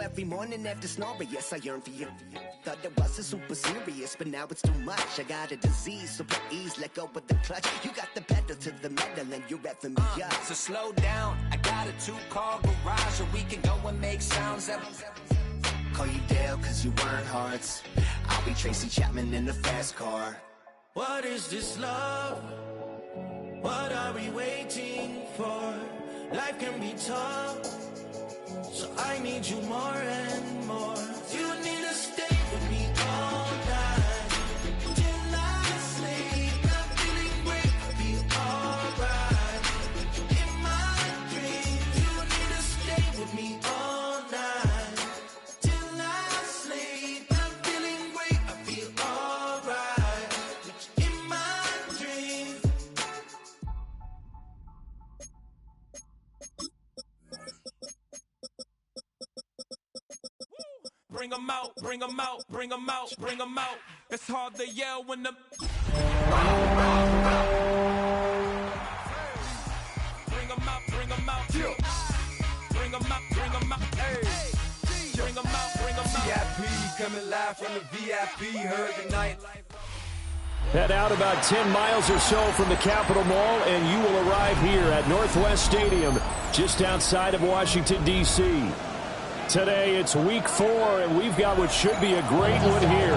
every morning after snoring. Yes, I yearn for you. Thought it wasn't super serious, but now it's too much. I got a disease, so please let go of the clutch. You got the pedal to the metal and you're revving me up. So slow down, I got a 2-car garage where we can go and make sounds. Call you Dale cause you weren't hearts. I'll be Tracy Chapman in the fast car. What is this love? What are we waiting for? Life can be tough, so I need you more and more. You need to stay with me all night till I sleep. I'm feeling great, I'll be alright. In my dreams, you need to stay with me all night till I sleep. I'm feeling great, I feel alright. In my dreams. Bring 'em out, bring 'em out, bring 'em out, bring 'em out. It's hard to yell when the bring 'em out, bring 'em out. Bring 'em out, bring 'em out. Hey. Bring 'em out, bring 'em out. VIP coming live from the VIP, heard tonight. Head out about 10 miles or so from the Capitol Mall, and you will arrive here at Northwest Stadium, just outside of Washington, D.C. Today, it's week 4, and we've got what should be a great one here,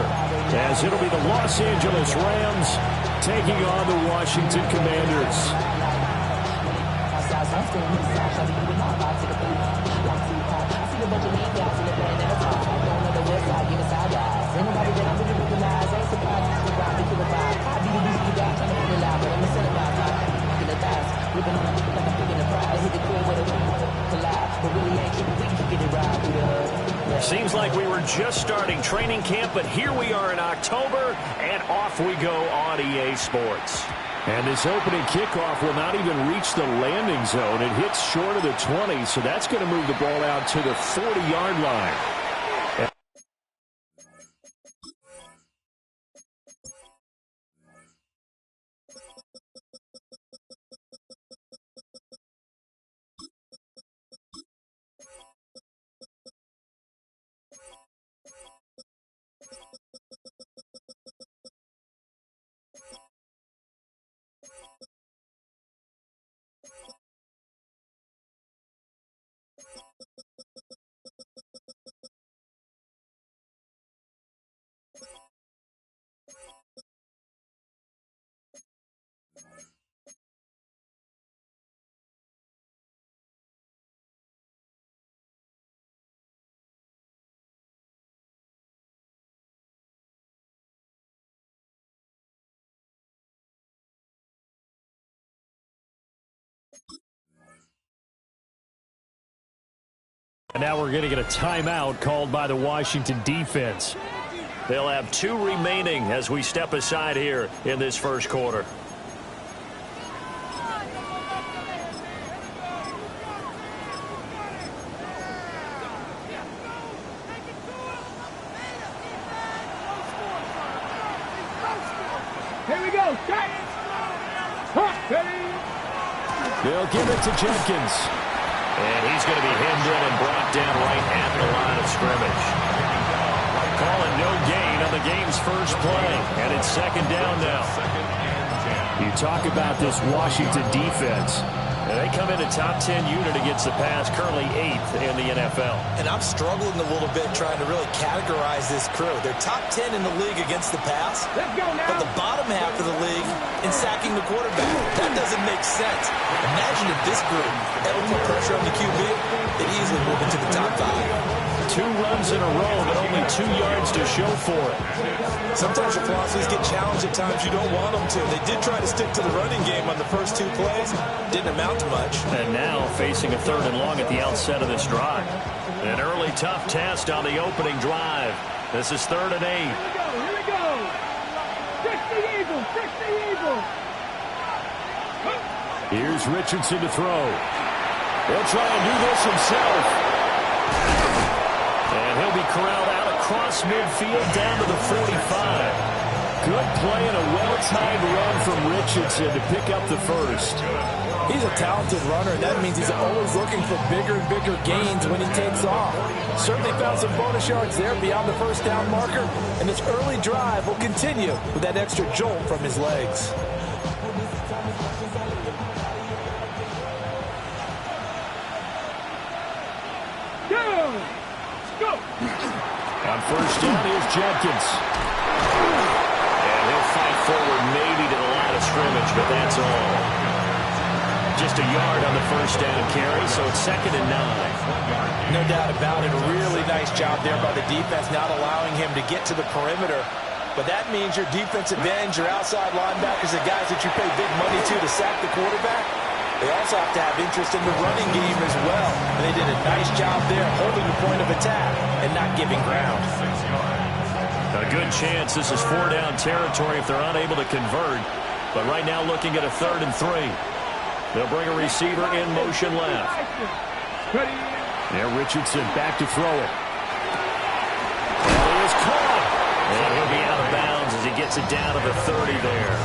as it'll be the Los Angeles Rams taking on the Washington Commanders. Seems like we were just starting training camp, but here we are in October, and off we go on EA Sports. And this opening kickoff will not even reach the landing zone. It hits short of the 20, so that's going to move the ball out to the 40-yard line. And now we're going to get a timeout called by the Washington defense. They'll have 2 remaining as we step aside here in this first quarter. Here we go. They'll give it to Jenkins. And he's going to be hemmed in and brought down right at the line of scrimmage. Calling no gain on the game's first play. And it's second down now. You talk about this Washington defense. They come in a top 10 unit against the pass, currently 8th in the NFL. And I'm struggling a little bit trying to really categorize this crew. They're top 10 in the league against the pass, Let's go now. but the bottom half of the league in sacking the quarterback. That doesn't make sense. Imagine if this group ever put pressure on the QB, they'd easily move into the top 5. 2 runs in a row, but only 2 yards to show for it. Sometimes your philosophies get challenged at times you don't want them to. They did try to stick to the running game on the first 2 plays. Didn't amount to much. And now facing a 3rd and long at the outset of this drive. An early tough test on the opening drive. This is 3rd and 8. Here we go. 60 Eagles. 60 Eagles. Here's Richardson to throw. He'll try and do this himself. And he'll be corralled out across midfield down to the 45. Good play and a well-timed run from Richardson to pick up the first. He's a talented runner, and that means he's always looking for bigger and bigger gains when he takes off. Certainly found some bonus yards there beyond the first down marker, and this early drive will continue with that extra jolt from his legs. Go! On first down, here's Jenkins. And he'll fight forward maybe to the line of scrimmage, but that's all. Just a yard on the first down carry, so it's 2nd and 9. No doubt about it. A really nice job there by the defense, not allowing him to get to the perimeter. But that means your defensive ends, your outside linebackers, the guys that you pay big money to sack the quarterback, they also have to have interest in the running game as well. And they did a nice job there holding the point of attack and not giving ground. A good chance this is 4-down territory if they're unable to convert. But right now looking at a 3rd and 3. They'll bring a receiver in motion left. There, Richardson back to throw it. And he is caught. And he'll be out of bounds as he gets it down to the 30 there.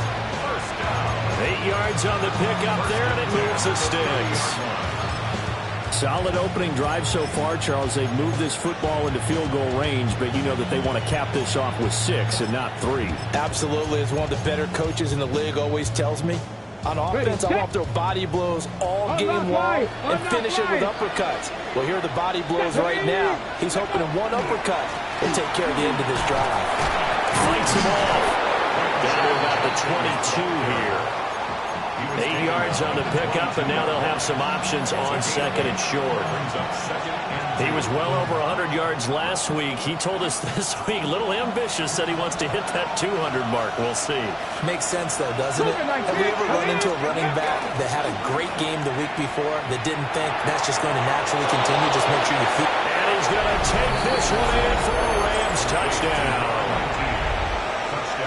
8 yards on the pickup there, and it moves the sticks. Solid opening drive so far, Charles. They've moved this football into field goal range, but you know that they want to cap this off with 6 and not 3. Absolutely. As one of the better coaches in the league always tells me, on offense, I want to throw body blows all game long and finish it with uppercuts. Well, here are the body blows right now. He's hoping in one uppercut will take care of the end of this drive. Fights him off. Down to about the 22 here. 8 yards on the pickup, and now they'll have some options on 2nd and short. He was well over 100 yards last week. He told us this week, a little ambitious, said he wants to hit that 200 mark. We'll see. Makes sense, though, doesn't it? Have we ever run into a running back that had a great game the week before that didn't think that's just going to naturally continue? Just make sure you feet. And he's going to take this one in for a Rams touchdown.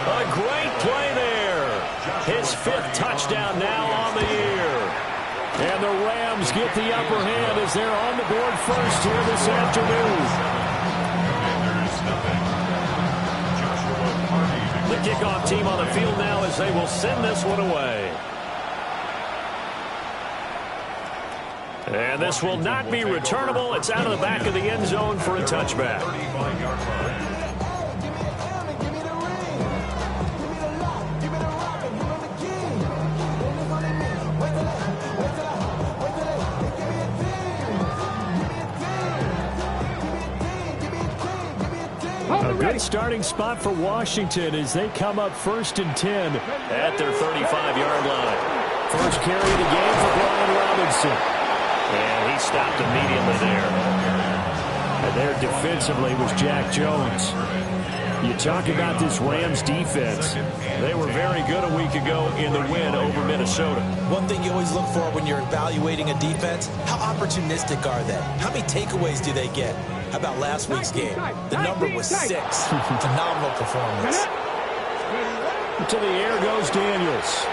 A great play there. His 5th touchdown now on the year. And the Rams get the upper hand as they're on the board first here this afternoon. The kickoff team on the field now as they will send this one away. And this will not be returnable. It's out of the back of the end zone for a touchback. A good starting spot for Washington as they come up 1st and 10 at their 35-yard line. First carry of the game for Brian Robinson. And he stopped immediately there. And there defensively was Jack Jones. You talk about this Rams defense. They were very good a week ago in the win over Minnesota. One thing you always look for when you're evaluating a defense, how opportunistic are they? How many takeaways do they get? How about last week's game? The number was 6. Phenomenal performance. To the air goes Daniels.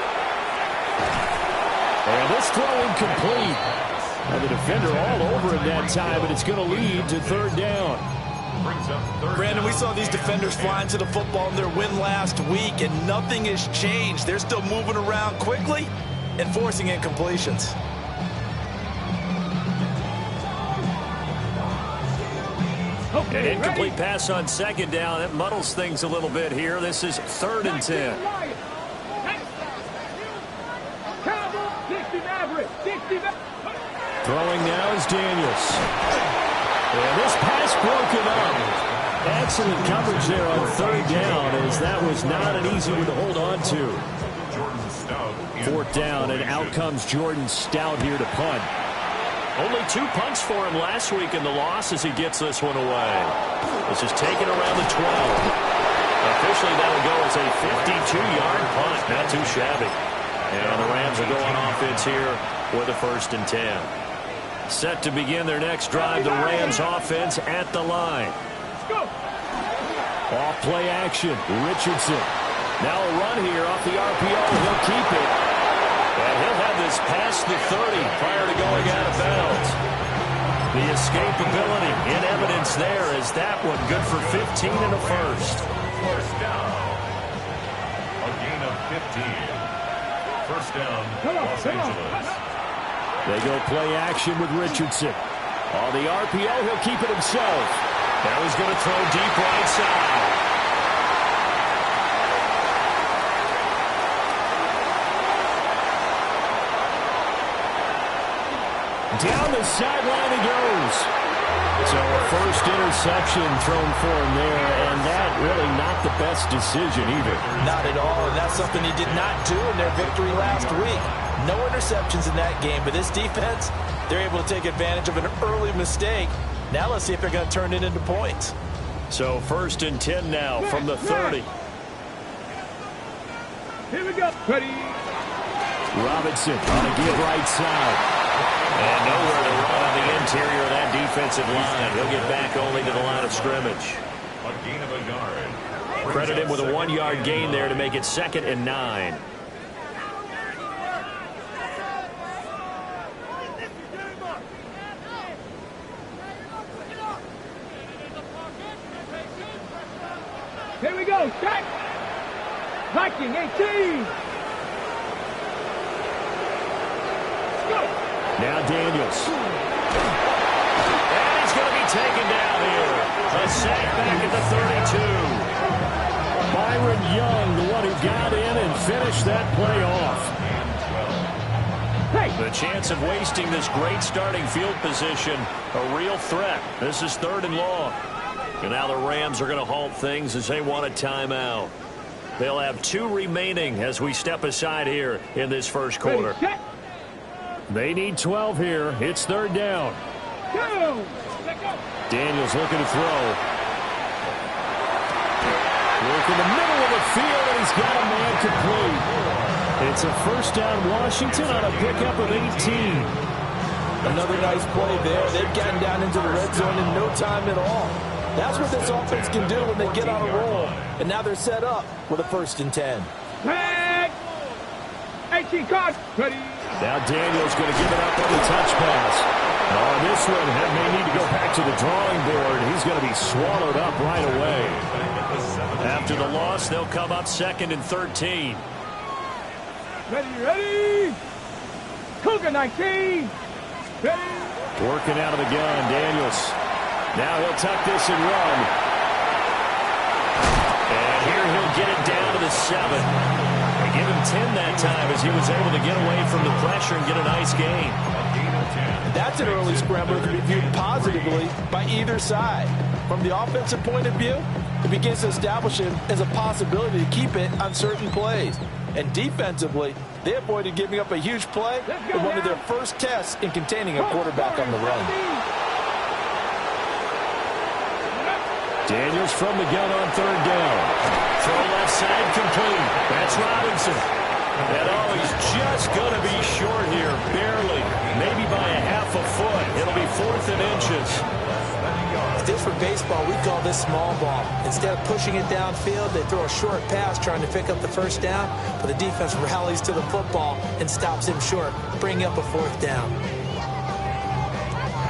And this throw incomplete. And the defender all over it that time, but it's going to lead to 3rd down. Brandon, we saw these defenders flying to the football in their win last week, and nothing has changed. They're still moving around quickly and forcing incompletions. An incomplete pass on 2nd down. It muddles things a little bit here. This is 3rd and 10. Throwing now is Daniels. And this pass broken up. Excellent coverage there on 3rd down, as that was not an easy one to hold on to. 4th down, and out comes Jordan Stout here to punt. Only 2 punts for him last week in the loss as he gets this one away. This is taken around the 12. Officially, that'll go as a 52-yard punt. Not too shabby. And the Rams are going offense here with a 1st and 10. Set to begin their next drive, the Rams offense at the line. Off play action, Richardson. Now a run here off the RPO. He'll keep it. And he'll have this past the 30 prior to going out of bounds. The escapability in evidence there is that one good for 15 and a 1st. First down, Los Angeles. They go play action with Richardson. On the RPO, he'll keep it himself. Now he's going to throw deep right side. Down the sideline he goes. So a first interception thrown for him there, and that really not the best decision either. Not at all, and that's something he did not do in their victory last week. No interceptions in that game, but this defense, they're able to take advantage of an early mistake. Now let's see if they're going to turn it into points. So first and 10 now from the 30. Here we go. Ready. Robinson on a give right side. And nowhere to run on the interior of that defensive line. He'll get back only to the line of scrimmage. A gain of a yard. Credit him with a 1-yard gain there to make it 2nd and 9. Here we go. Check. Viking 18. Go. Now Daniels. And he's going to be taken down here. A sack back at the 32. Byron Young, the one who got in and finished that play off. The chance of wasting this great starting field position, a real threat. This is 3rd and long. And now the Rams are going to halt things as they want a timeout. They'll have 2 remaining as we step aside here in this first quarter. They need 12 here. It's 3rd down. Daniels looking to throw. Look in the middle of the field, and he's got a man complete. It's a first down Washington on a pickup of 18. Another nice play there. They've gotten down into the red zone in no time at all. That's what this offense can do when they get on a roll. And now they're set up with a 1st and 10. 18 card. Ready. Now Daniels going to give it up on the touch pass. On this one, he may need to go back to the drawing board. He's going to be swallowed up right away. After the loss, they'll come up 2nd and 13. Ready. Cougar 19. Ready. Working out of the gun, Daniels. Now he'll tuck this and run. And here he'll get it down to the 7. They give him 10 that time as he was able to get away from the pressure and get a nice gain. That's an early scrambler to be viewed positively by either side. From the offensive point of view, it begins to establish him as a possibility to keep it on certain plays. And defensively, they avoided giving up a huge play in one of their first tests in containing a quarterback on the run. Daniels from the gun on 3rd down. Throw left side complete. That's Robinson. And he's just going to be short here, barely, maybe by a half a foot. It'll be 4th and inches. If this were baseball, we call this small ball. Instead of pushing it downfield, they throw a short pass trying to pick up the 1st down, but the defense rallies to the football and stops him short, bringing up a 4th down.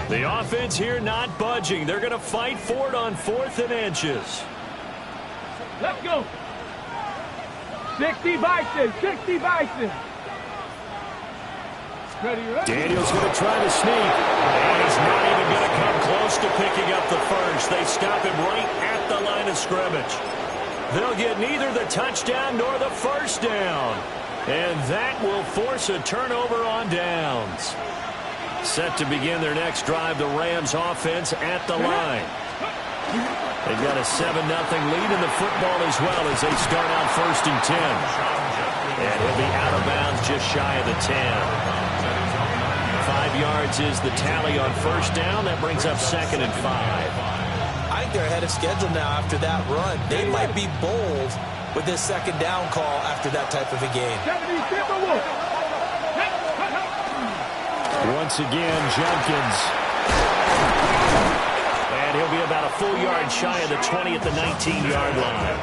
The offense here not budging. They're going to fight for it on 4th and inches. Let's go. 60 Bison. 60 Bison. Ready. Daniels going to try to sneak. And he's not even going to come close to picking up the 1st. They stop him right at the line of scrimmage. They'll get neither the touchdown nor the 1st down. And that will force a turnover on downs. Set to begin their next drive, the Rams offense at the line. They've got a 7-0 lead in the football as well as they start out 1st and 10. And he'll be out of bounds just shy of the 10. 5 yards is the tally on 1st down. That brings up 2nd and 5. I think they're ahead of schedule now after that run. They might be bold with this 2nd down call after that type of a game. Once again, Jenkins. And he'll be about a full yard shy of the 20 at the 19-yard line.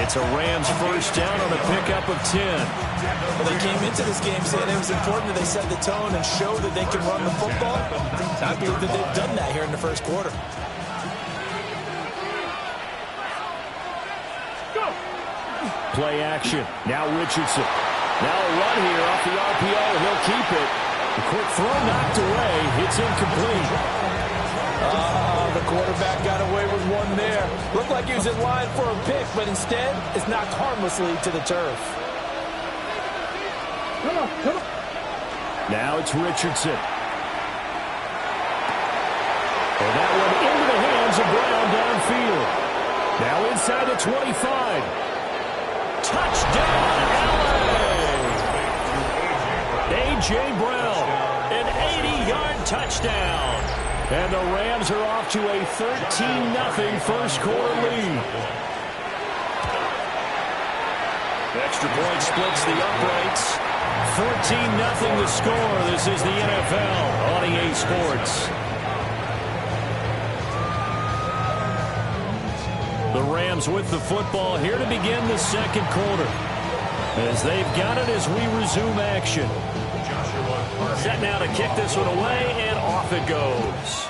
It's a Rams 1st down on a pickup of 10. Well, they came into this game saying it was important that they set the tone and show that they can run the football. I believe that they've done that here in the 1st quarter. Go. Play action. Now Richardson. Now a run here off the RPO, and he'll keep it. The quick throw knocked away. It's incomplete. The quarterback got away with one there. Looked like he was in line for a pick, but instead, it's knocked harmlessly to the turf. Come on, come on. Now it's Richardson. And that one into the hands of Brown downfield. Now inside the 25. Touchdown, LA! A.J. Brown, an 80-yard touchdown. And the Rams are off to a 13-0 first quarter lead. Extra point splits the uprights. 14-0 the score. This is the NFL on EA Sports. The Rams with the football here to begin the second quarter. As they've got it as we resume action. Set now to kick this one away, and off it goes.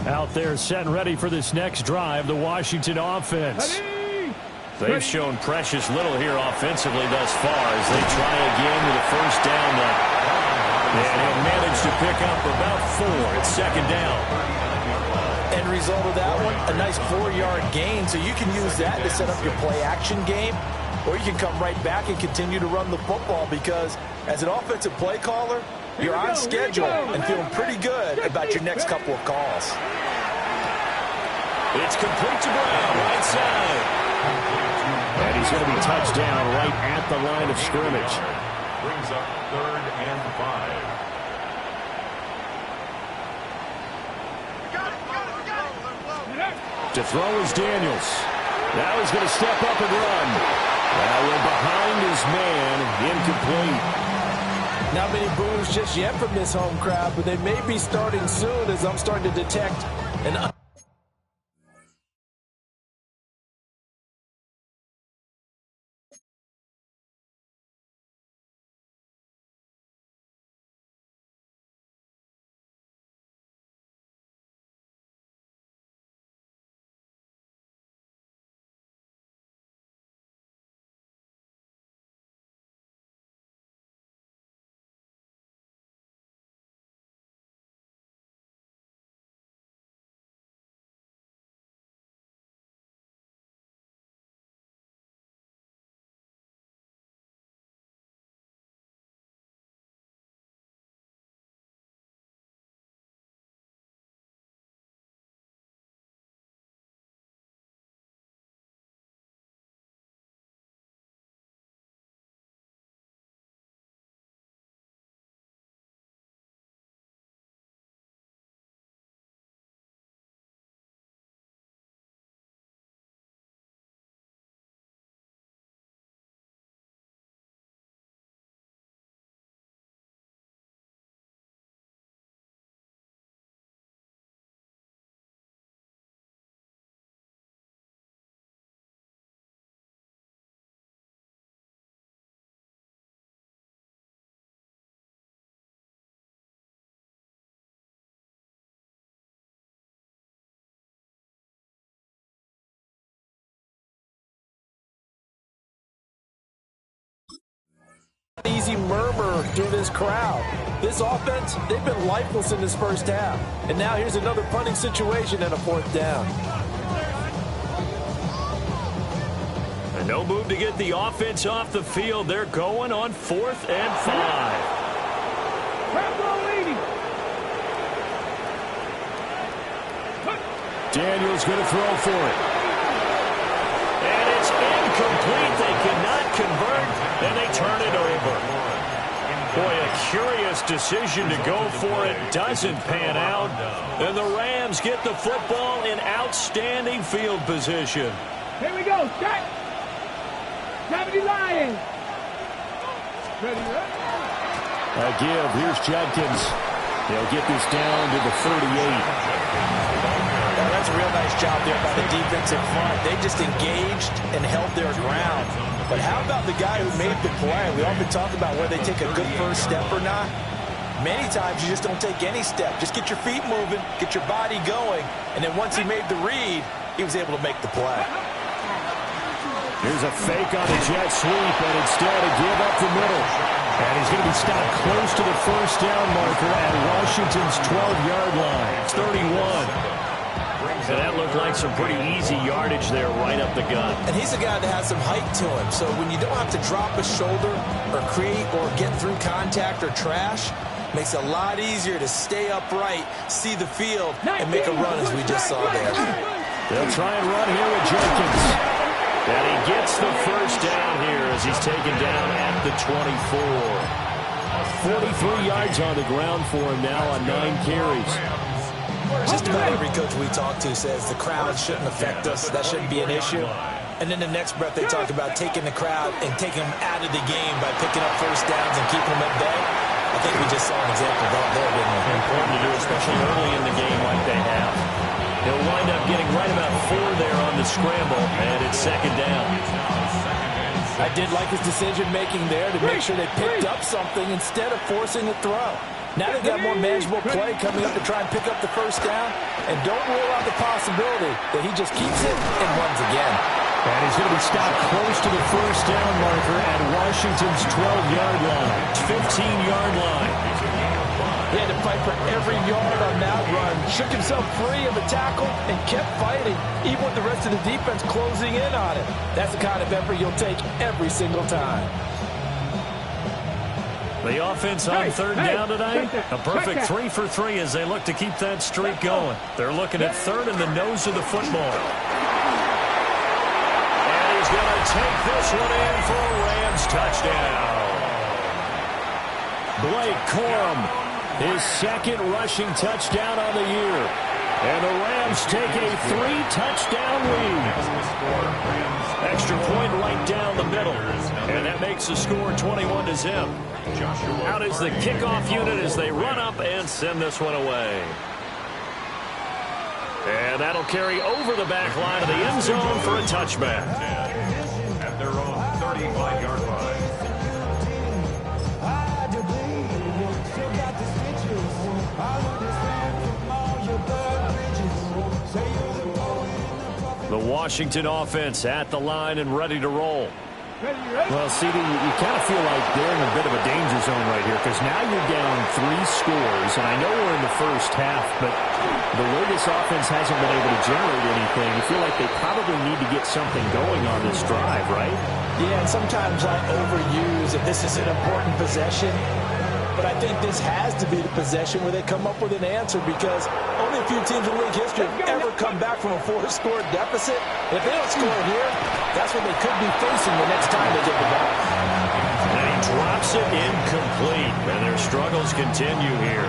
Out there set and ready for this next drive, the Washington offense. They've shown precious little here offensively thus far as they try again with a first down. And he'll manage to pick up about 4. It's second down. End result of that one, a nice 4-yard gain. So you can use that to set up your play-action game, or you can come right back and continue to run the football because as an offensive play caller, you're on schedule and feeling pretty good about your next couple of calls. It's complete to Brown, right side. And he's going to be touched down right at the line of scrimmage. Brings up 3rd and 5. To throw is Daniels. Now he's going to step up and run. That one behind his man, incomplete. Not many boos just yet from this home crowd, but they may be starting soon as I'm starting to detect an easy murmur through this crowd. This offense, they've been lifeless in this first half. And now here's another punting situation and a 4th down. And no move to get the offense off the field. They're going on 4th and 5. Daniels going to throw for it. And it's incomplete. They cannot convert, and they turn it over. Boy, a curious decision to go for it. Doesn't pan out. And the Rams get the football in outstanding field position. Here we go. Set. 70 Lions. Ready, ready. A give. Here's Jenkins. They'll get this down to the 38. Well, that's a real nice job there by the defense in front. They just engaged and held their ground. But how about the guy who made the play? We often talk about whether they take a good first step or not. Many times you just don't take any step. Just get your feet moving, get your body going, and then once he made the read, he was able to make the play. Here's a fake on a jet sweep, and instead a give up the middle. And he's going to be stopped close to the first down marker at Washington's 12-yard line. It's 31. And that looked like some pretty easy yardage there right up the gut. And he's a guy that has some height to him, so when you don't have to drop a shoulder or create or get through contact or trash, makes it a lot easier to stay upright, see the field, and make a run as we just saw there. They'll try and run here with Jenkins. And he gets the first down here as he's taken down at the 24. 43 yards on the ground for him now on 9 carries. Just about every coach we talk to says the crowd shouldn't affect us. That shouldn't be an issue. And then the next breath they talk about taking the crowd and taking them out of the game by picking up first downs and keeping them at bay. I think we just saw an example of that there, didn't we? Important to do, especially early in the game like they have. He'll wind up getting right about 4 there on the scramble, and it's second down. I did like his decision-making there to make sure they picked up something instead of forcing a throw. Now they've got more manageable play coming up to try and pick up the first down, and don't rule out the possibility that he just keeps it and runs again. And he's going to be stopped close to the first down marker at Washington's 12-yard line. 15-yard line. He had to fight for every yard on that run. Shook himself free of the tackle and kept fighting, even with the rest of the defense closing in on him. That's the kind of effort you'll take every single time. The offense on third down tonight, a perfect 3 for 3 as they look to keep that streak going. They're looking at third in the nose of the football. And he's going to take this one in for a Rams touchdown. Blake Corum, his second rushing touchdown on the year. And the Rams take a 3-touchdown lead. Extra point right down the middle. And that makes the score 21-0. Out is the kickoff unit as they run up and send this one away. And that'll carry over the back line of the end zone for a touchback. At their own 35-yard line. The Washington offense at the line and ready to roll. Well, CD, you kind of feel like they're in a bit of a danger zone right here because now you're down 3 scores, and I know we're in the first half, but the way this offense hasn't been able to generate anything, you feel like they probably need to get something going on this drive, right? Yeah, and sometimes I overuse that this is an important possession, but I think this has to be the possession where they come up with an answer because only a few teams in league history have ever come back from a 4-score deficit. And if they don't score here, that's what they could be facing the next time they get the ball. And he drops it incomplete, and their struggles continue here.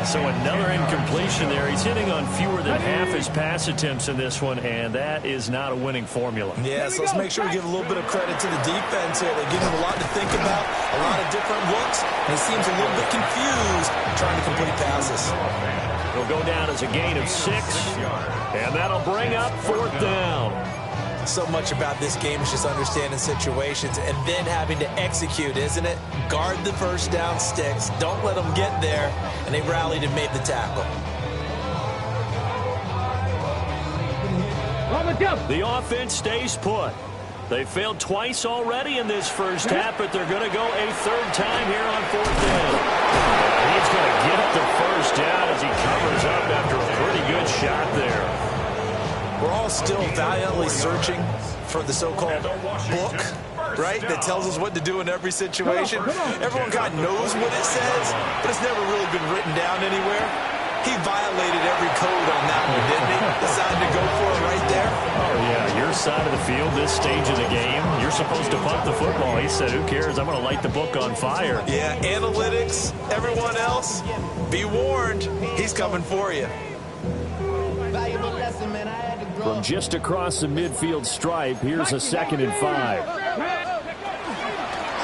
So another incompletion there. He's hitting on fewer than half his pass attempts in this one, and that is not a winning formula. Yeah, so let's make sure we give a little bit of credit to the defense here. They give him a lot to think about, a lot of different looks, and he seems a little bit confused trying to complete passes. It'll go down as a gain of 6, and that'll bring up 4th down. So much about this game is just understanding situations and then having to execute, isn't it? Guard the first down sticks. Don't let them get there. And they rallied and made the tackle. The offense stays put. They failed twice already in this first half, but they're going to go a 3rd time here on 4th down. He's going to get the first down as he covers up after a pretty good shot there. We're all still valiantly searching for the so-called book, right, that tells us what to do in every situation. Everyone kind of knows what it says, but it's never really been written down anywhere. He violated every code on that one, didn't he? Decided to go for it right there. Oh, yeah, your side of the field, this stage of the game, you're supposed to punt the football. He said, who cares? I'm going to light the book on fire. Yeah, analytics, everyone else, be warned, he's coming for you. From just across the midfield stripe, here's a 2nd and 5.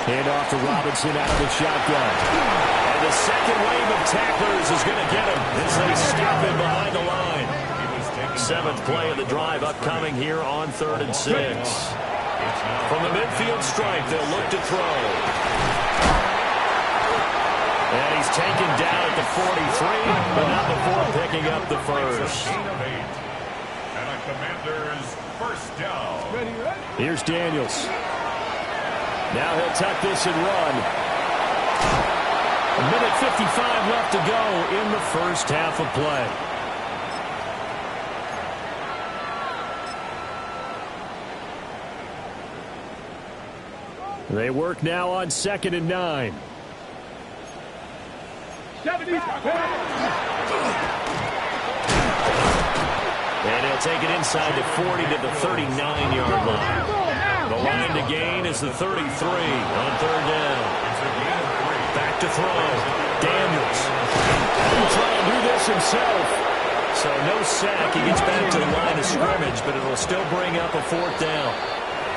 Hand off to Robinson out of the shotgun. And the second wave of tacklers is going to get him as they stop him behind the line. 7th play of the drive upcoming here on 3rd and 6. From the midfield stripe, they'll look to throw. And he's taken down at the 43, but not before picking up the first. And a Commander's first down. Here's Daniels. Now he'll tuck this and run. 1:55 left to go in the first half of play. They work now on 2nd and 9. 70. And he'll take it inside the 40 to the 39-yard line. The line to gain is the 33 on 3rd down. Back to throw. Daniels. He'll try and do this himself. So no sack. He gets back to the line of scrimmage, but it'll still bring up a 4th down.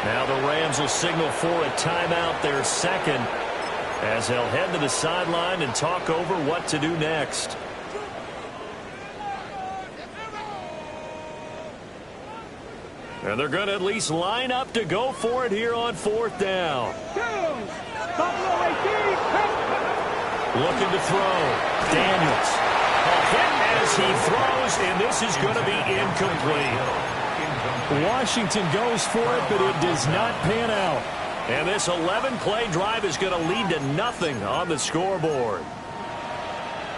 Now the Rams will signal for a timeout, their second, as they'll head to the sideline and talk over what to do next. And they're going to at least line up to go for it here on 4th down. Looking to throw. Daniels. A hit as he throws, and this is going to be incomplete. Washington goes for it, but it does not pan out. And this 11-play drive is going to lead to nothing on the scoreboard.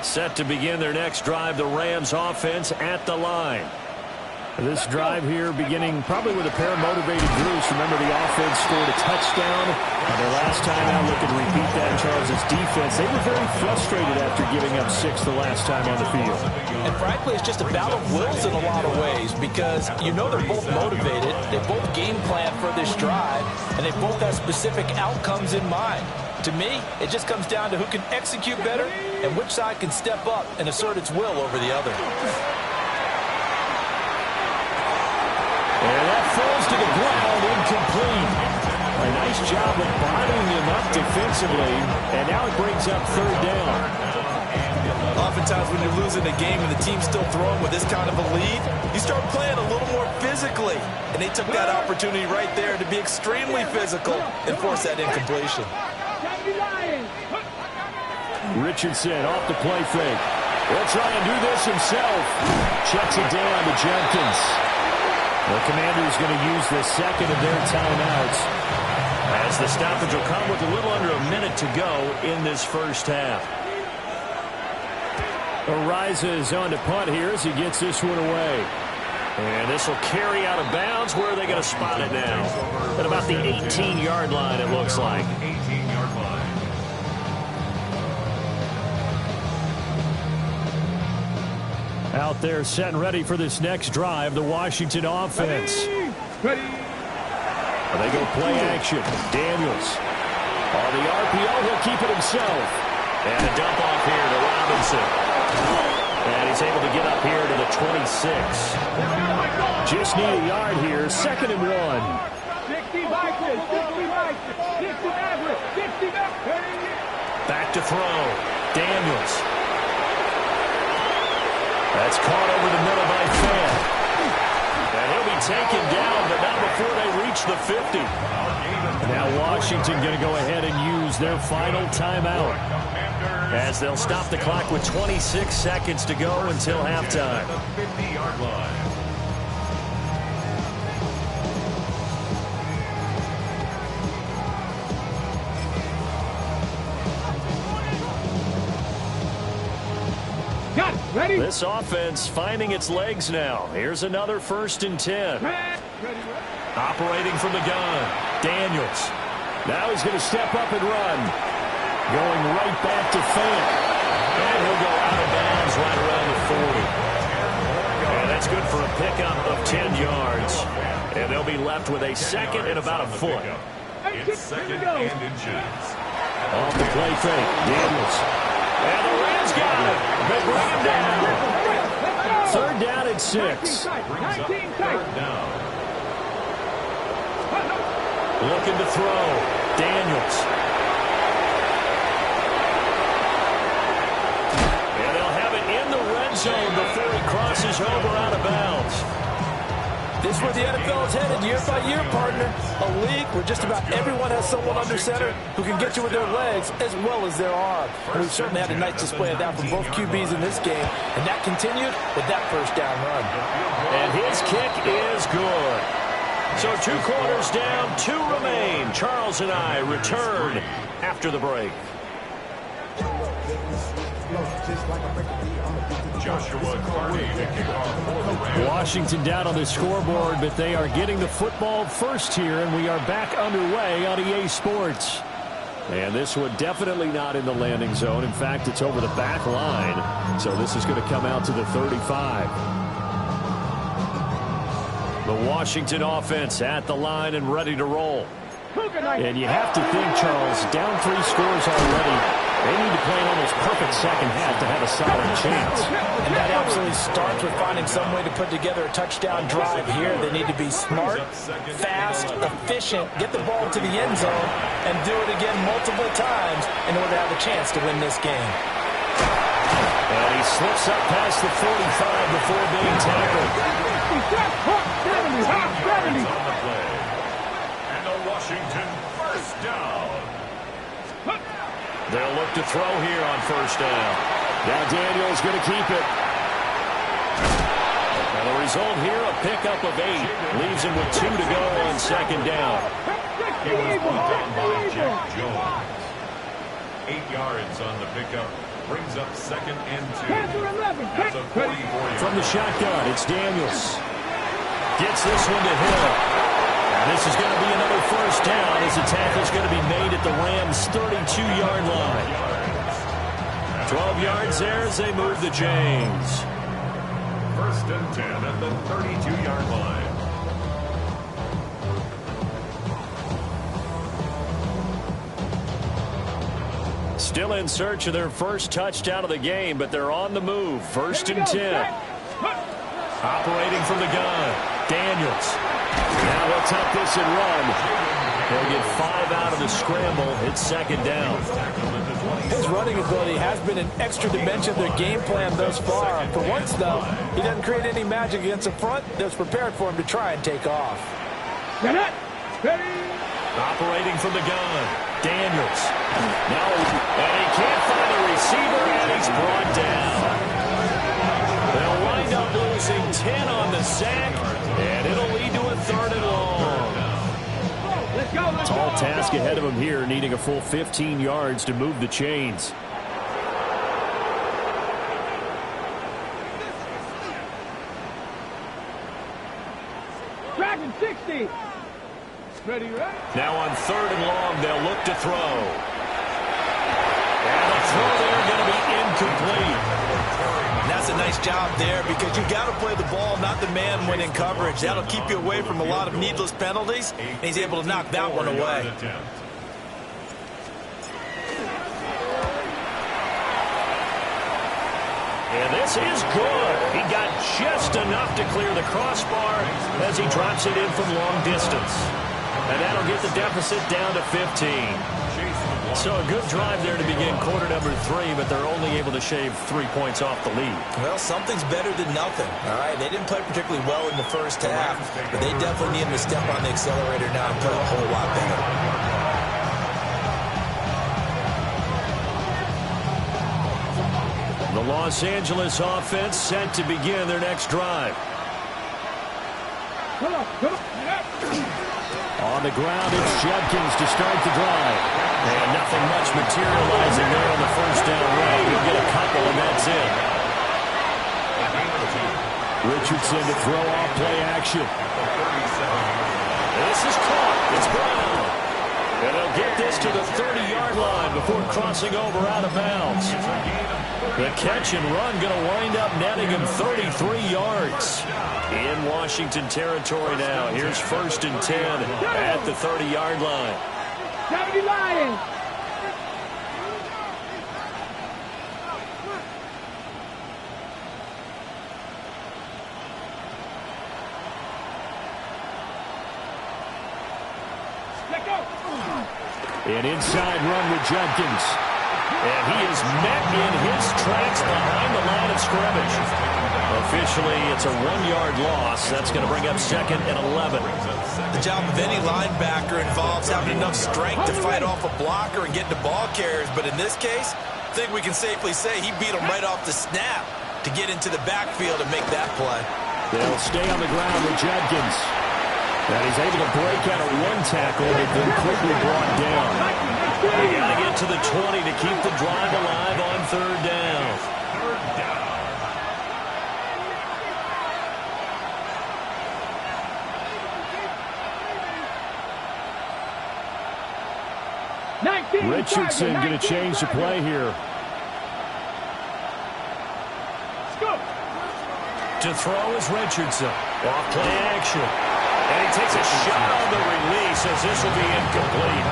Set to begin their next drive, the Rams offense at the line. This drive here beginning probably with a pair of motivated groups. Remember, the offense scored a touchdown. Their last time out, looking to repeat that, Charles' defense. They were very frustrated after giving up 6 the last time on the field. And frankly, it's just a battle of wills in a lot of ways because you know they're both motivated. They both game plan for this drive, and they both have specific outcomes in mind. To me, it just comes down to who can execute better and which side can step up and assert its will over the other. And that falls to the ground, incomplete. A nice job of bottling him up defensively, and now it brings up 3rd down. Oftentimes when you're losing a game and the team's still throwing with this kind of a lead, you start playing a little more physically. And they took that opportunity right there to be extremely physical and force that incompletion. Richardson off the play fake. He'll try and do this himself. Checks it down to Jenkins. The Commanders going to use the second of their timeouts as the stoppage will come with a little under a minute to go in this first half. Ariza is on to punt here as he gets this one away. And this will carry out of bounds. Where are they going to spot it now? At about the 18-yard line, it looks like. 18-yard line. Out there set and ready for this next drive, the Washington offense. Ready. They go play action. Daniels. On the RPO, he'll keep it himself. And a dump off here to Robinson. And he's able to get up here to the 26. Just need a yard here, 2nd and 1. 60 Vikings, 60 Vikings, 60 Maverick, 60 Maverick. Back to throw. Daniels. That's caught over the middle by Fan. And he'll be taken down, but not before they reach the 50. Now Washington going to go ahead and use their final timeout as they'll stop the clock with 26 seconds to go until halftime. 50-yard line. Got it. Ready? This offense finding its legs now. Here's another 1st and 10. Operating from the gun. Daniels. Now he's going to step up and run. Going right back to Fant. And he'll go out of bounds right around the 40. And that's good for a pickup of 10 yards. And they'll be left with a 2nd and about a foot. It's 2nd and inches. Off the play fake. Daniels. And the Rams got it. They bring him down. 3rd down and 6. Brings up 3rd down. Looking to throw. Daniels. zone before he crosses over out of bounds. This is where the NFL is headed year by year, partner. A league where just about everyone has someone under center who can get you with their legs as well as their arm. And we've certainly had a nice display of that from both QBs in this game, and that continued with that first down run. And his kick is good. So 2 quarters down, 2 remain. Charles and I return after the break. Joshua Carney to kick off for the Rams. Washington down on the scoreboard, but they are getting the football first here, and we are back underway on EA Sports. And this one definitely not in the landing zone. In fact, it's over the back line. So this is going to come out to the 35. The Washington offense at the line and ready to roll. And you have to think, Charles, down 3 scores already. They need to play an almost perfect second half to have a solid chance. And that absolutely starts with finding some way to put together a touchdown drive here. They need to be smart, fast, efficient, get the ball to the end zone, and do it again multiple times in order to have a chance to win this game. And he slips up past the 45 before being tackled. And a Washington first down. They'll look to throw here on first down. Now Daniel's going to keep it. And the result here, a pickup of 8. Leaves him with 2 to go on second down. He was put down by Jack Jones. 8 yards on the pickup. Brings up 2nd and 2. That's a 44-yard. From the shotgun, it's Daniels. Gets this one to Hill. And this is going to be another first down as the tackle's going to be made at the Rams' 32-yard line. 12 yards there as they move the chains. 1st and 10 at the 32-yard line. Still in search of their first touchdown of the game, but they're on the move. 1st and 10. Operating from the gun. Daniels. Now they'll tuck this and run. They'll get 5 out of the scramble. It's second down. His running ability has been an extra dimension of their game plan thus far. For once, though, he doesn't create any magic against the front that's prepared for him to try and take off. Operating from the gun. Daniels. No, and he can't find a receiver, and he's brought down. They'll wind up losing 10 on the sack, and it'll lead to a 3rd and long. Tall task ahead of him here, needing a full 15 yards to move the chains. Dragon 60. Ready, right? Now on 3rd and long, they'll look to throw. And the throw there going to be incomplete. And that's a nice job there because you've got to play the ball, not the man when in coverage. That'll keep you away from a lot of needless penalties, and he's able to knock that one away. And this is good. He got just enough to clear the crossbar as he drops it in from long distance. And that'll get the deficit down to 15. So a good drive there to begin quarter number 3, but they're only able to shave 3 points off the lead. Well, something's better than nothing. All right, they didn't play particularly well in the first half, but they definitely need him to step on the accelerator now and play a whole lot better. The Los Angeles offense set to begin their next drive. On the ground, it's Judkins to start the drive. And nothing much materializing there on the first down run. You'll get a couple, and that's it. Richardson to throw off play action. This is caught. It's Brown. And they'll get this to the 30-yard line before crossing over out of bounds. The catch and run going to wind up netting him 33 yards. In Washington territory now. Here's 1st and 10 at the 30-yard line. 70 Lions. An inside run with Judkins. And he is met in his tracks behind the line of scrimmage. Officially, it's a 1-yard loss. That's going to bring up 2nd and 11. The job of any linebacker involves having enough strength to fight off a blocker and get to ball carriers. But in this case, I think we can safely say he beat him right off the snap to get into the backfield and make that play. They'll stay on the ground with Judkins. And he's able to break out of 1 tackle, but then quickly brought down. They got to get to the 20 to keep the drive alive on 3rd down. 3rd down. Richardson going to change the play here. To throw is Richardson. Off play action. And he takes a shot on the release as this will be incomplete.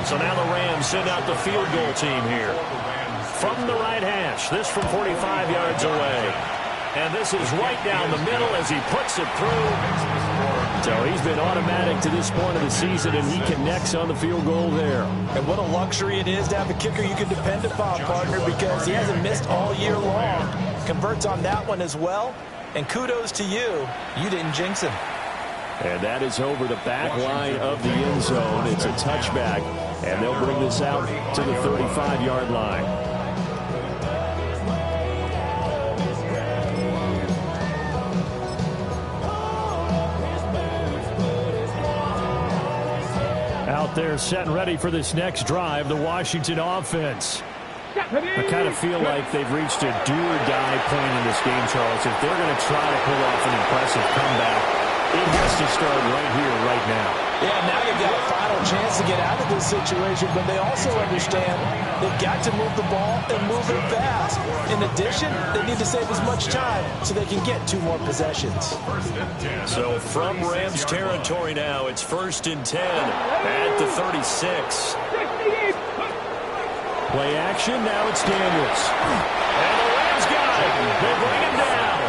So now the Rams send out the field goal team here. From the right hash. This from 45 yards away. And this is right down the middle as he puts it through. So he's been automatic to this point of the season, and he connects on the field goal there. And what a luxury it is to have a kicker you can depend upon, partner, because he hasn't missed all year long. Converts on that one as well. And kudos to you. You didn't jinx him. And that is over the back line of the end zone. It's a touchback, and they'll bring this out to the 35-yard line. Out there set and ready for this next drive, the Washington offense. I kind of feel like they've reached a do-or-die point in this game, Charles. If they're going to try to pull off an impressive comeback, it has to start right here, right now. Yeah, now you've got a final chance to get out of this situation, but they also understand they've got to move the ball and move it fast. In addition, they need to save as much time so they can get 2 more possessions. So from Rams territory now, it's 1st and 10 at the 36. Play action, now it's Daniels. And the Rams got it. They bring him down.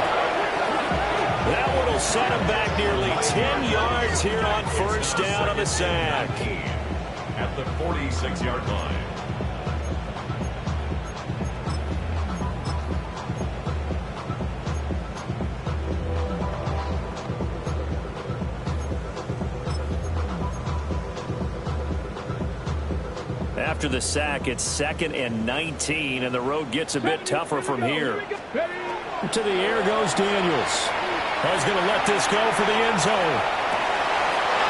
That one will set him back nearly 10 yards here on 1st down on the sack. At the 46-yard line. After the sack, it's 2nd and 19, and the road gets a bit tougher from here. To the air goes Daniels. He's going to let this go for the end zone.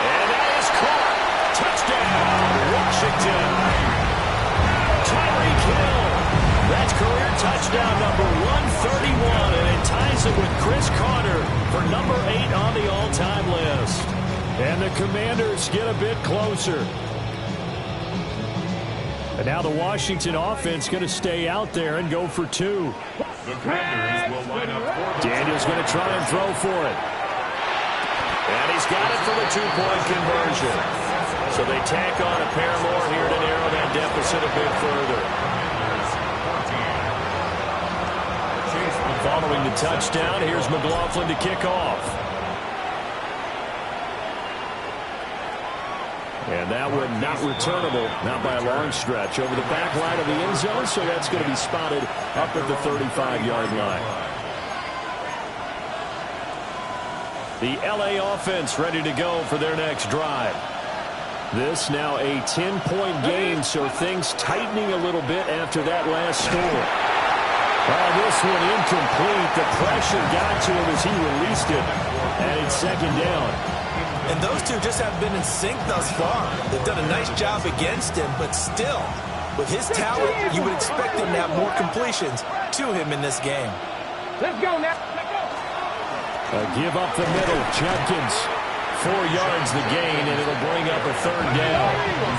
And that is caught. Touchdown, Washington. Tyreek Hill. That's career touchdown number 131, and it ties it with Chris Carter for number 8 on the all-time list. And the Commanders get a bit closer. And now the Washington offense going to stay out there and go for 2. The Commanders will line up for Daniels going to try and throw for it. And he's got it for the 2-point conversion. So they tack on a pair more here to narrow that deficit a bit further. Following the touchdown, here's McLaughlin to kick off. And that one not returnable, not by a long stretch, over the back line of the end zone, so that's going to be spotted up at the 35-yard line. The L.A. offense ready to go for their next drive. This now a 10-point game, so things tightening a little bit after that last score. Oh, this one incomplete. The pressure got to him as he released it, and it's 2nd down. And those two just haven't been in sync thus far. They've done a nice job against him, but still, with his talent, you would expect him to have more completions to him in this game. Let's go now. Give up the middle. Judkins, 4 yards the gain, and it'll bring up a 3rd down.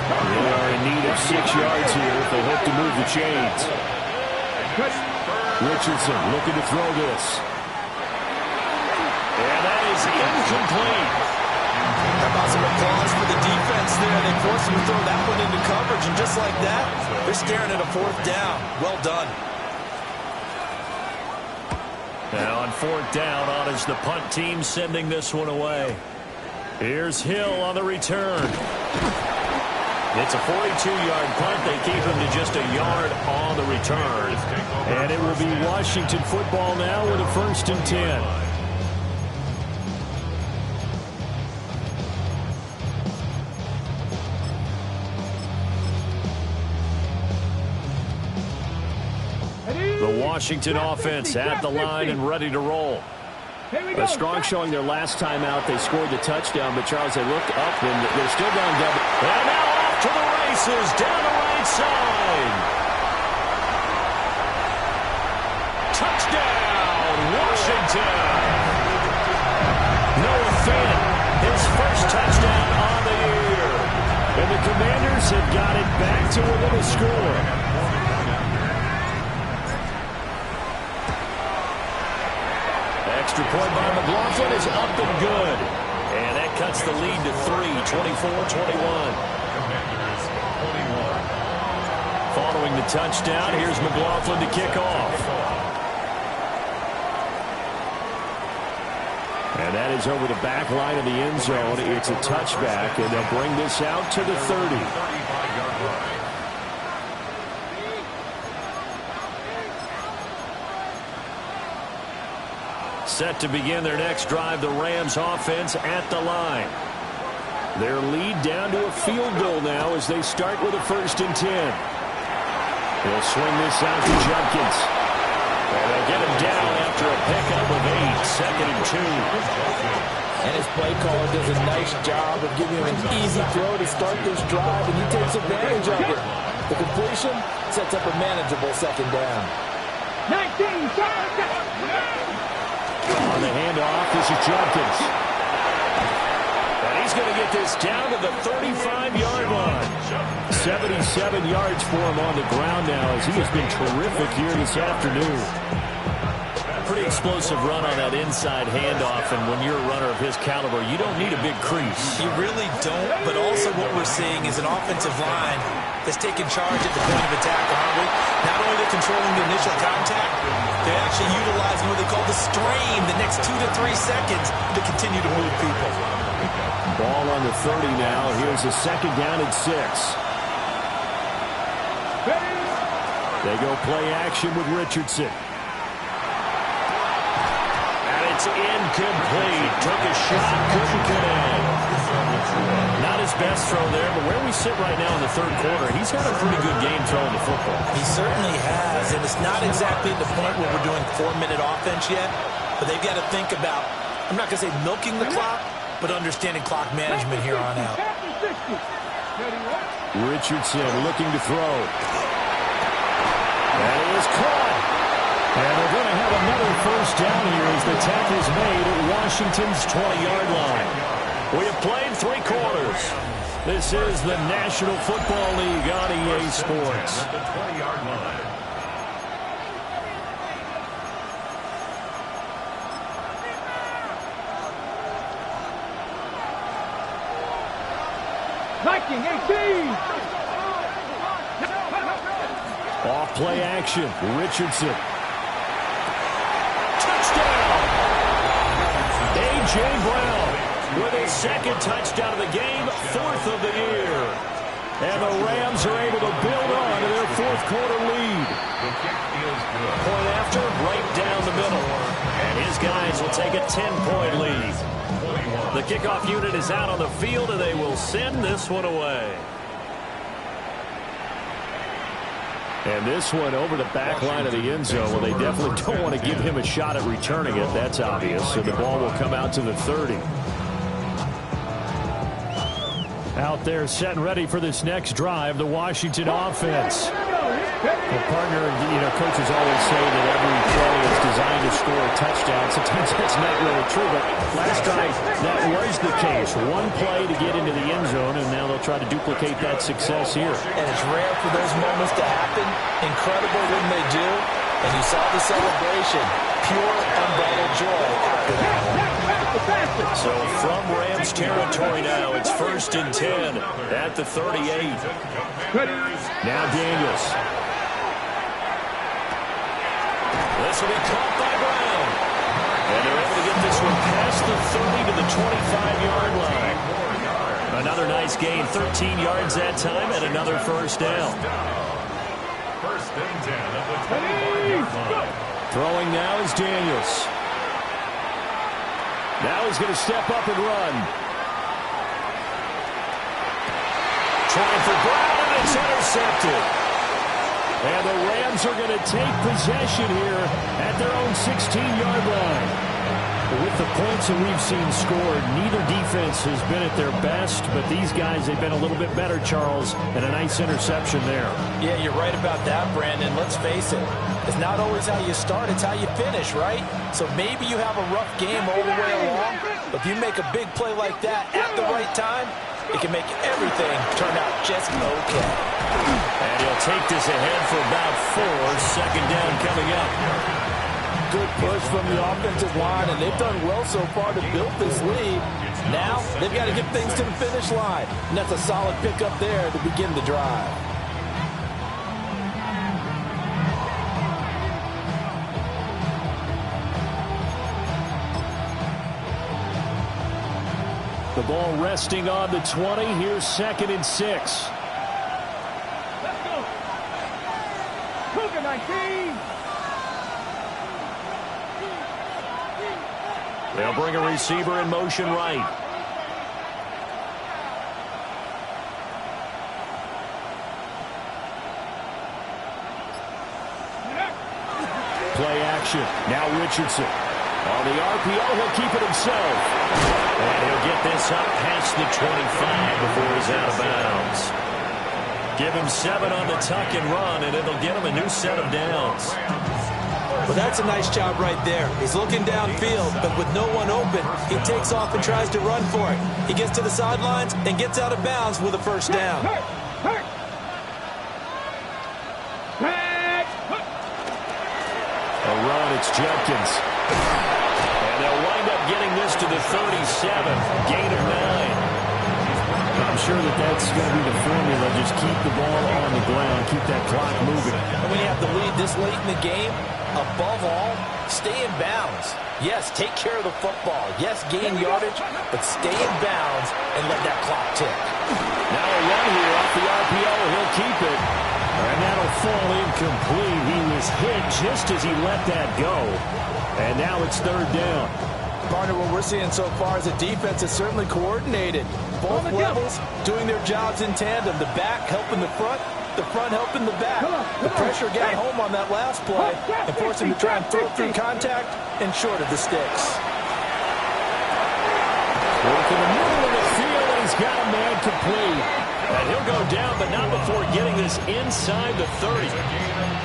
They are in need of 6 yards here if they hope to move the chains. Richardson looking to throw this. And that is incomplete. How about some applause for the defense there? They forced him to throw that one into coverage, and just like that, they're staring at a 4th down. Well done. Now on 4th down, on is the punt team sending this one away. Here's Hill on the return. It's a 42-yard punt. They keep him to just a yard on the return. And it will be Washington football now with a 1st and 10. The Washington offense at the line and ready to roll. A strong showing their last time out. They scored the touchdown, but Charles, they looked up and they're still down double. And now off to the races down the right side. Touchdown, Washington. Noah Fant, his first touchdown on the year. And the Commanders have got it back to within a score. Extra point by McLaughlin is up and good. And that cuts the lead to 3, 24-21. Following the touchdown, here's McLaughlin to kick off. And that is over the back line of the end zone. It's a touchback, and they'll bring this out to the 30. Set to begin their next drive, the Rams offense at the line. Their lead down to a field goal now as they start with a 1st and 10. They'll swing this out to Jenkins. And they get him down after a pickup of 8, 2nd and 2. And his play caller does a nice job of giving him an easy throw to start this drive, and he takes advantage of it. The completion sets up a manageable 2nd down. 19, On the handoff, this is Jenkins. And he's going to get this down to the 35-yard line. 77 yards for him on the ground now as he has been terrific here this afternoon. Pretty explosive run on that inside handoff, and when you're a runner of his caliber, you don't need a big crease. You really don't, but also what we're seeing is an offensive line that's taking charge at the point of attack, aren't we? Not only they're controlling the initial contact, they're actually utilizing what they call the strain the next 2 to 3 seconds to continue to move people. Ball on the 30 now. Here's a 2nd down and 6. They go play action with Richardson. And it's incomplete. Took a shot, couldn't connect. Not his best throw there, but where we sit right now in the 3rd quarter, he's had a pretty good game throwing the football. He certainly has, and it's not exactly at the point where we're doing 4-minute offense yet, but they've got to think about, I'm not going to say milking the clock, but understanding clock management here on out. Richardson looking to throw. That is caught. And they're going to have another 1st down here as the tackle's made at Washington's 20-yard line. We have played 3 quarters. This is the National Football League on EA Sports. At the 20-yard line. Viking 18. Off play action. Richardson. Touchdown! A.J. Brown with his 2nd touchdown of the game, 4th of the year. And the Rams are able to build on to their 4th quarter lead. The kick feels good. Point after, right down the middle. And his guys will take a 10-point lead. The kickoff unit is out on the field, and they will send this one away. And this one over the back line of the end zone. Well, they definitely don't want to give him a shot at returning it. That's obvious. So the ball will come out to the 30. Out there set and ready for this next drive, the Washington offense. Well, partner, coaches always say that every play is designed to score a touchdown. Sometimes that's not really true, but last time that was the case. One play to get into the end zone, and now they'll try to duplicate that success here. And it's rare for those moments to happen. Incredible when they do. And you saw the celebration. Pure, unbridled joy after that one. So from Rams territory now, it's 1st and 10 at the 38. Now Daniels. This will be caught by Brown. And they're able to get this one past the 30 to the 25-yard line. Another nice gain, 13 yards that time, and another first down. First and 10 at the 25-yard line. Throwing now is Daniels. Now he's going to step up and run. Trying for Brown, and it's intercepted. And the Rams are going to take possession here at their own 16-yard line. With the points that we've seen scored, neither defense has been at their best, but these guys, they've been a little bit better, Charles, and a nice interception there. Yeah, you're right about that, Brandon. Let's face it. It's not always how you start, it's how you finish, right? So maybe you have a rough game all the way along, but if you make a big play like that at the right time, it can make everything turn out just okay. And he'll take this ahead for about 4. Second down coming up. Good push from the offensive line, and they've done well so far to build this lead. Now, they've got to get things to the finish line. And that's a solid pickup there to begin the drive. The ball resting on the 20. Here's 2nd and 6. Let's go. Cougar 19. They'll bring a receiver in motion right. Play action. Now Richardson. On the RPO, he'll keep it himself. And he'll get this up past the 25 before he's out of bounds. Give him 7 on the tuck and run, and it'll get him a new set of downs. Well, that's a nice job right there. He's looking downfield, but with no one open, he takes off and tries to run for it. He gets to the sidelines and gets out of bounds with a first down. A run, it's Jenkins. And they'll wind up getting this to the 37. Gain of 9. I'm sure that's going to be the formula. Just keep the ball on the ground. Keep that clock moving. And when you have the lead this late in the game, above all, stay in bounds. Yes, take care of the football. Yes, gain yardage, but stay in bounds and let that clock tick. Now a run here off the RPO. He'll keep it. And that'll fall incomplete. He was hit just as he let that go. And now it's 3rd down. Partner, what we're seeing so far is a defense that's certainly coordinated. Both levels doing their jobs in tandem. The back helping the front helping the back. The pressure got home on that last play and forced him to try and throw through contact and short of the sticks. Work in the middle of the field, and he's got a man complete. And he'll go down, but not before getting this inside the 30.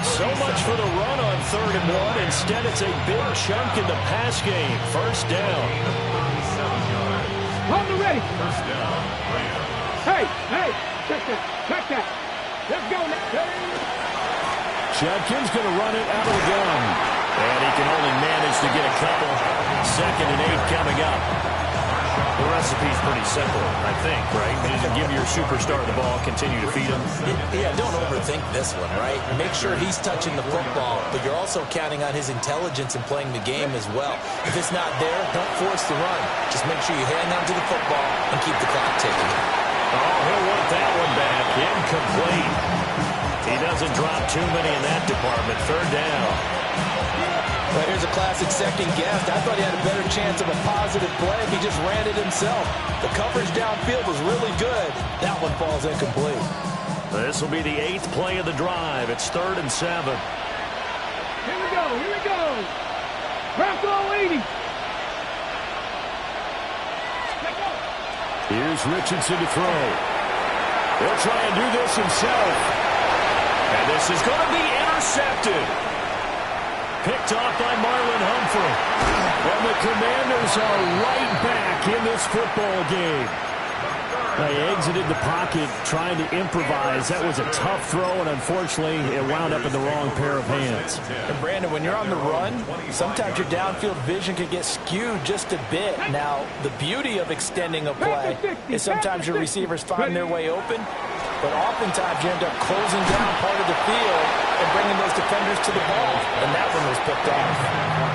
So much for the run on 3rd and 1. Instead, it's a big chunk in the pass game. First down. Hold the ready. First down, Raiders. Hey, check that. Let's go. Jenkins going to run it out of the gun. And he can only manage to get a couple. 2nd and 8 coming up. The recipe's pretty simple, I think, right? You just give your superstar the ball, continue to feed him. Yeah, don't overthink this one, right? Make sure he's touching the football, but you're also counting on his intelligence in playing the game as well. If it's not there, don't force the run. Just make sure you hang on to the football and keep the clock ticking. Oh, he'll want that one back. Incomplete. He doesn't drop too many in that department. 3rd down. Well, here's a classic second guess. I thought he had a better chance of a positive play if he just ran it himself. The coverage downfield was really good. That one falls incomplete. This will be the 8th play of the drive. It's 3rd and 7. Here we go. Bronco 80. Here's Richardson to throw. He'll try and do this himself. And this is going to be intercepted. Picked off by Marlon Humphrey. And the Commanders are right back in this football game. They exited the pocket trying to improvise. That was a tough throw, and unfortunately, it wound up in the wrong pair of hands. And Brandon, when you're on the run, sometimes your downfield vision can get skewed just a bit. Now, the beauty of extending a play is sometimes your receivers find their way open, but oftentimes you end up closing down part of the field and bringing those defenders to the ball, and that one was picked off.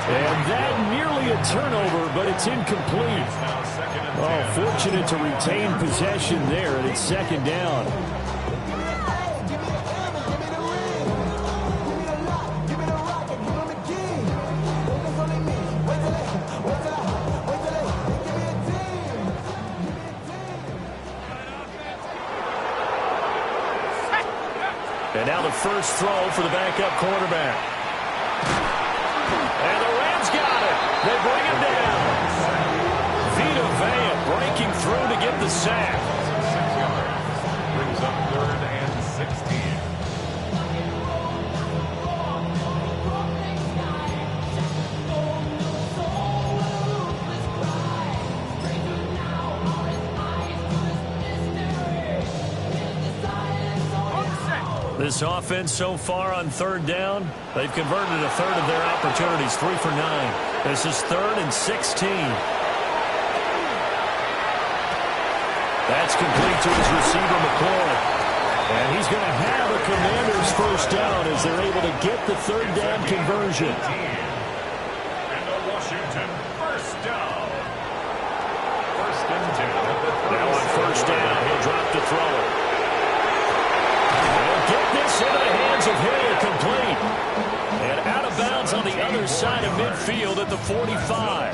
And that nearly a turnover, but it's incomplete. Oh, fortunate to retain possession there, and it's second down. And now the first throw for the backup quarterback. And the Rams got it. They bring him down. Vita Vea breaking through to get the sack. 6 yards. Brings up 3rd and 16. This offense so far on 3rd down, they've converted a third of their opportunities, 3 for 9. This is 3rd and 16. That's complete to his receiver, McCoy. And he's going to have a Commander's first down as they're able to get the 3rd down conversion. And the Washington first down. 1st and 10. Now on 1st down, he'll drop to throw it. He'll get this into the hands of Hill, complete. And out of bounds on the other side of midfield at the 45.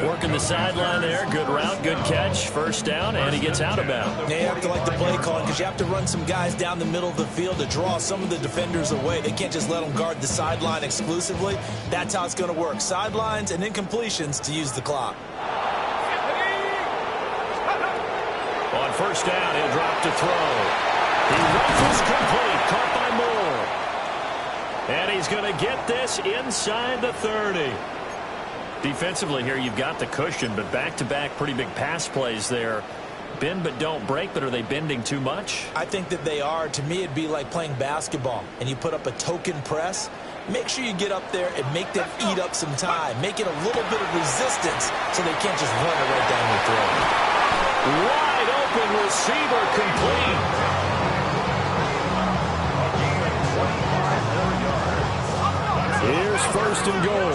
Working the sideline there. Good route, good catch. First down, and he gets out of bounds. Yeah, you have to like the play calling because you have to run some guys down the middle of the field to draw some of the defenders away. They can't just let them guard the sideline exclusively. That's how it's going to work. Sidelines and incompletions to use the clock. On 1st down, he'll drop to throw. He rifles complete, caught by Moore. And he's going to get this inside the 30. Defensively here, you've got the cushion, but back-to-back pretty big pass plays there. Bend but don't break, but are they bending too much? I think that they are. To me, it'd be like playing basketball, and you put up a token press. Make sure you get up there and make them eat up some time. Make it a little bit of resistance so they can't just run it right down your throat. Wide open receiver complete. Here's 1st and goal.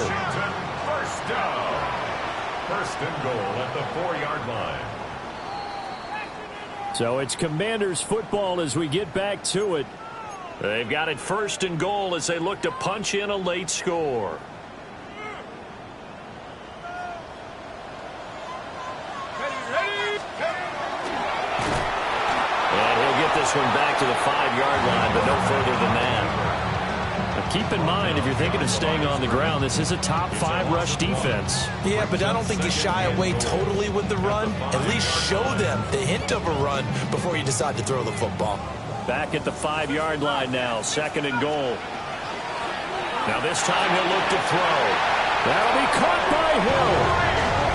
First down. 1st and goal at the 4-yard line. So it's Commanders football as we get back to it. They've got it 1st and goal as they look to punch in a late score. And he'll get this one back to the 5-yard line, but no further than that. Keep in mind, if you're thinking of staying on the ground, this is a top 5 rush defense. Yeah, but I don't think you shy away totally with the run. At least show them the hint of a run before you decide to throw the football. Back at the 5-yard line now, 2nd and goal. Now this time he'll look to throw. That'll be caught by Hill.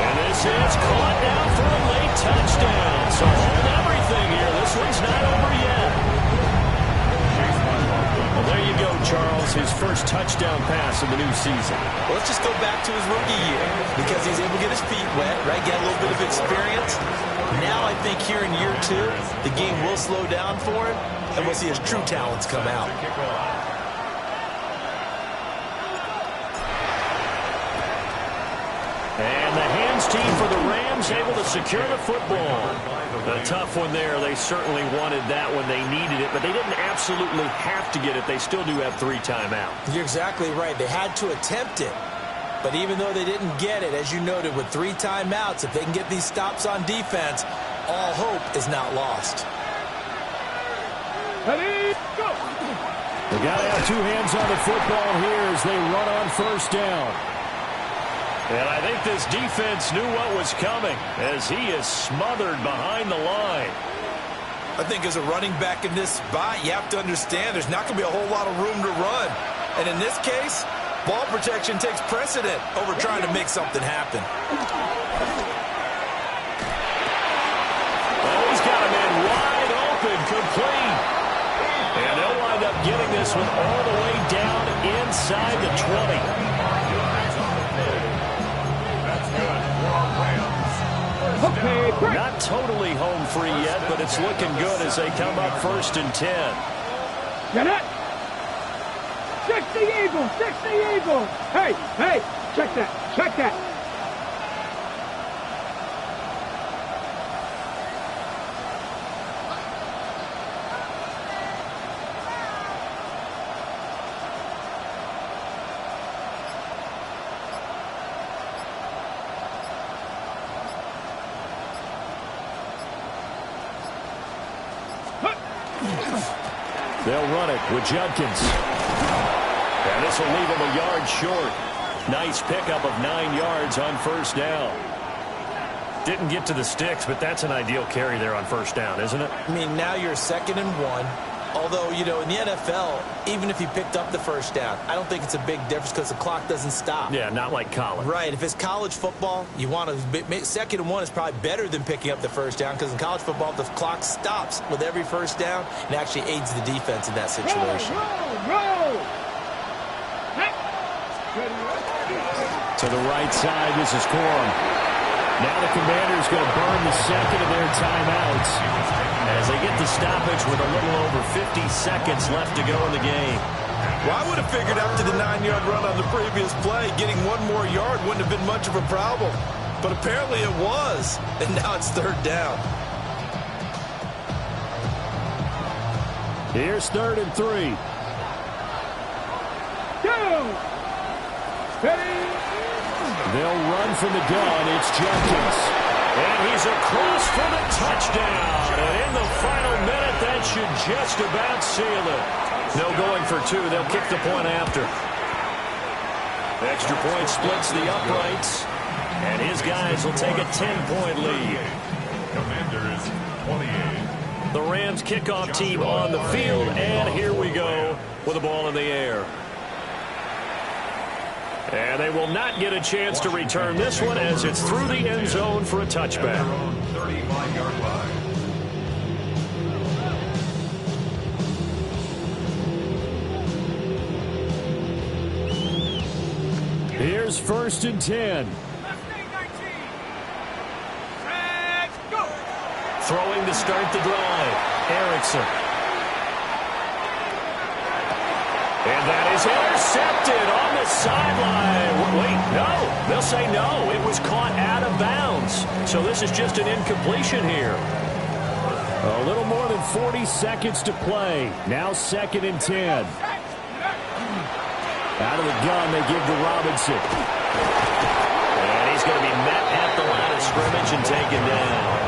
And this is caught down for a late touchdown. So hold everything here. This one's not over yet. Well, there you go, Charles, his first touchdown pass of the new season. Well, let's just go back to his rookie year because he's able to get his feet wet, right, get a little bit of experience. Now I think here in year 2, the game will slow down for him, and we'll see his true talents come out. And the hands team for the Rams able to secure the football. A tough one there. They certainly wanted that when they needed it, but they didn't absolutely have to get it. They still do have 3 timeouts. You're exactly right. They had to attempt it. But even though they didn't get it, as you noted, with 3 timeouts, if they can get these stops on defense, all hope is not lost. Ready, go! They got to have 2 hands on the football here as they run on 1st down. And I think this defense knew what was coming as he is smothered behind the line. I think as a running back in this spot, you have to understand there's not going to be a whole lot of room to run. And in this case, ball protection takes precedent over trying to make something happen. Oh, he's got a man wide open, complete. And they'll wind up getting this one all the way down inside the 20. That's good for Rams. First Not totally home free yet, but it's looking good as they come up 1st and 10. Get it? 60 Eagles, 60 Eagles. Hey, check that, check that. They'll run it with Judkins. And this will leave him a yard short. Nice pickup of 9 yards on 1st down. Didn't get to the sticks, but that's an ideal carry there on 1st down, isn't it? I mean, now you're 2nd and 1. Although, you know, in the NFL, even if you picked up the 1st down, I don't think it's a big difference because the clock doesn't stop. Yeah, not like college. Right. If it's college football, you want to 2nd and 1 is probably better than picking up the 1st down because in college football, the clock stops with every 1st down and actually aids the defense in that situation. Roll. To the right side, this is Corum. Now the Commanders going to burn the 2nd of their timeouts as they get the stoppage with a little over 50 seconds left to go in the game. Well, I would have figured after the 9-yard run on the previous play, getting 1 more yard wouldn't have been much of a problem. But apparently it was, and now it's 3rd down. Here's 3rd and 3. They'll run from the gun. It's Judkins. And he's across for the touchdown. And in the final minute, that should just about seal it. No going for 2. They'll kick the point after. Extra point splits the uprights. And his guys will take a 10-point lead. Commanders 28. The Rams kickoff team on the field. And here we go with the ball in the air. And they will not get a chance to return this one as it's through the end zone for a touchback. 35-yard line. Here's 1st and 10. Throwing to start the drive. Erickson. And that is intercepted on the sideline. Wait, no. They'll say no. It was caught out of bounds. So this is just an incompletion here. A little more than 40 seconds to play. Now 2nd and 10. Out of the gun, they give to Robinson. And he's going to be met at the line of scrimmage and taken down.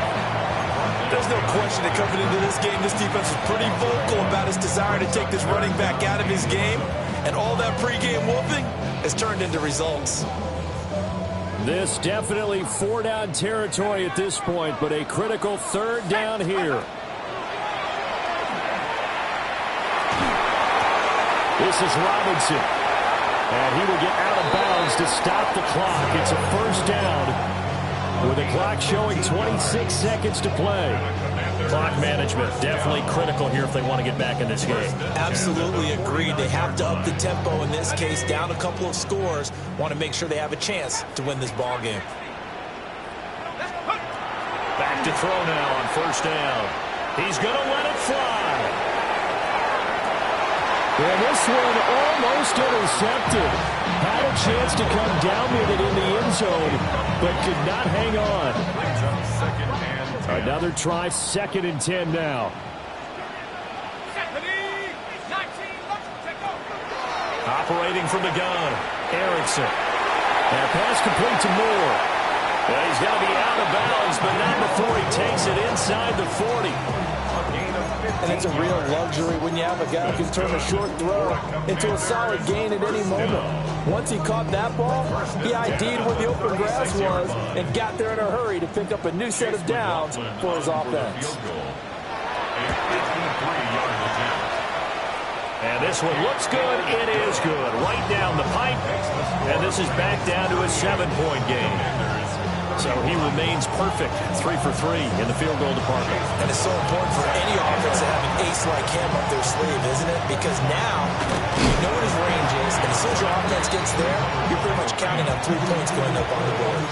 There's no question that coming into this game, this defense was pretty vocal about its desire to take this running back out of his game. And all that pregame whooping has turned into results. This definitely 4-down territory at this point, but a critical 3rd down here. This is Robinson. And he will get out of bounds to stop the clock. It's a 1st down. With the clock showing 26 seconds to play. Clock management definitely critical here if they want to get back in this game. Absolutely agreed. They have to up the tempo in this case, down a couple of scores. Want to make sure they have a chance to win this ball game. Back to throw now on 1st down. He's going to let it fly. And this one almost intercepted. Had a chance to come down with it in the end zone, but could not hang on. Another try, 2nd and 10 now. Operating from the gun, Erickson. And a pass complete to Moore. Well, he's got to be out of bounds, but not before he takes it inside the 40. And it's a real luxury when you have a guy who can turn a short throw into a solid gain at any moment. Once he caught that ball, he ID'd where the open grass was and got there in a hurry to pick up a new set of downs for his offense. And this one looks good. It is good. Right down the pipe. And this is back down to a 7-point game. So he remains perfect, 3 for 3 in the field goal department. And it's so important for any offense to have an ace ace like him up their sleeve, isn't it? Because now you know what his range is, and as soon as your offense gets there, you're pretty much counting on 3 points going up on the board.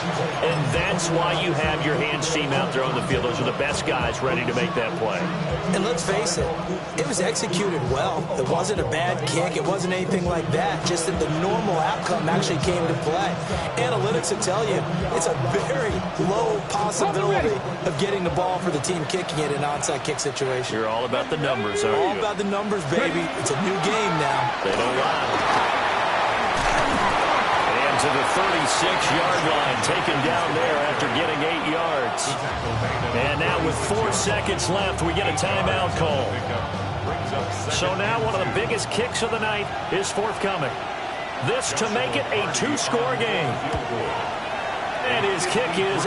And that's why you have your hands team out there on the field. Those are the best guys ready to make that play. And let's face it, it was executed well. It wasn't a bad kick. It wasn't anything like that. Just that the normal outcome actually came to play. Analytics will tell you it's a very low possibility of getting the ball for the team kicking it in an onside kick situation. You're all about the numbers, aren't you? All about the numbers, baby. It's a new game now. They don't lie. And to the 36-yard line, taken down there after getting 8 yards. And now with 4 seconds left, we get a timeout call. So now one of the biggest kicks of the night is forthcoming. This to make it a 2-score game. And his kick is